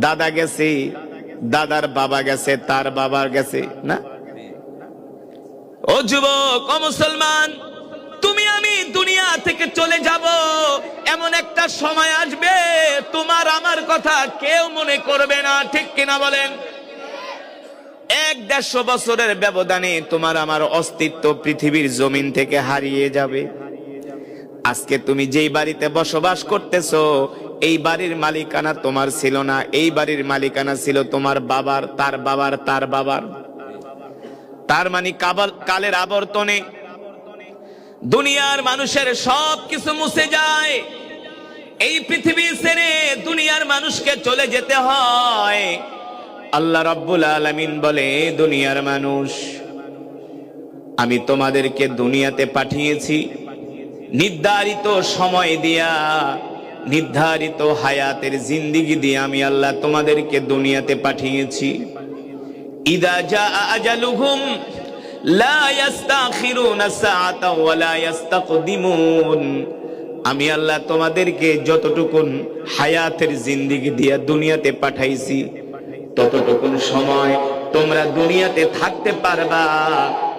দাদা গেছে, দাদার বাবা গেছে, তার বাবার গেছে না? ও যুবক, ও মুসলমান, তুমি আমি দুনিয়া থেকে চলে যাব, এমন একটা সময় আসবে তোমার আমার কথা কেউ মনে করবে না, ঠিক কিনা বলেন? 100-150 বছরের ব্যবধানে তোমার আমার অস্তিত্ব পৃথিবীর জমিন থেকে হারিয়ে যাবে। আজকে তুমি যেই বাড়িতে বসবাস করতেছো, এই বাড়ির মালিকানা তোমার ছিল না, এই বাড়ির মালিকানা ছিল তোমার বাবার, তার বাবার, তার বাবার। তার মানে কালের আবর্তনে দুনিয়ার মানুষের সব কিছু মুছে যায়। এই পৃথিবী ছেড়ে দুনিয়ার মানুষকে চলে যেতে হয়। আল্লাহ রাব্বুল আলামিন বলে, দুনিয়ার মানুষ, আমি তোমাদেরকে দুনিয়াতে পাঠিয়েছি নির্ধারিত সময় দিয়া, নির্ধারিত হায়াতের জিন্দেগি দিয়ে আমি আল্লাহ তোমাদেরকে দুনিয়াতে পাঠিয়েছি। ইদা জাআ আজালুহুম লা ইস্তাখিরুনা সাআতা ওয়া লা ইস্তাকদিমুন। আমি আল্লাহ তোমাদেরকে যতটুকুন হায়াতের জিন্দেগি দিয়া দুনিয়াতে পাঠাইছি, ততটুকুন সময় তোমরা দুনিয়াতে থাকতে পারবা,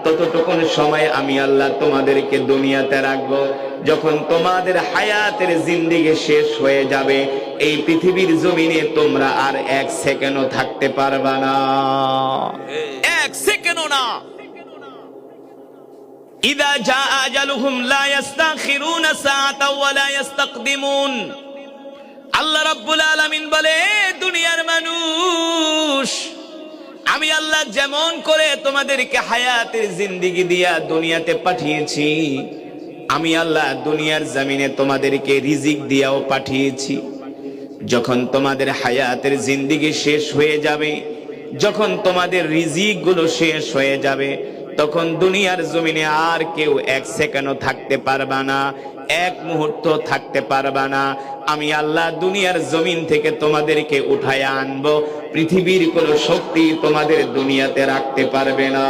ততটুকুন সময় আমি আল্লাহ তোমাদেরকে দুনিয়াতে রাখবো। যখন তোমাদের হায়াতের জিন্দেগি শেষ হয়ে যাবে, এই পৃথিবীর জমিনে তোমরা আর 1 সেকেন্ডও থাকতে পারবা না, 1 সেকেন্ডও না। ইদা জাআ আজালুহুম লা ইস্তাখিরুনা সাআতা ওয়া লা ইস্তাকদিমুন। আল্লাহ রাব্বুল আলামিন বলে, দুনিয়ার মানুষ, আমি আল্লাহ যেমন করে তোমাদেরকে হায়াতের জিন্দেগি দিয়া দুনিয়াতে পাঠিয়েছি, আমি আল্লাহ দুনিয়ার জমিনে তোমাদেরকে রিজিক দিয়াও পাঠিয়েছি। যখন তোমাদের হায়াতের জিন্দেগি শেষ হয়ে যাবে, যখন তোমাদের রিজিক গুলো শেষ হয়ে যাবে, তখন দুনিয়ার জমিনে আর কেউ 1 সেকেন্ডও থাকতে পারবা না, 1 মুহূর্ত থাকতে পারবা না। আমি আল্লাহ দুনিয়ার জমিন থেকে তোমাদেরকে উঠায় আনবো, পৃথিবীর কোনো শক্তি তোমাদের দুনিয়াতে রাখতে পারবে না।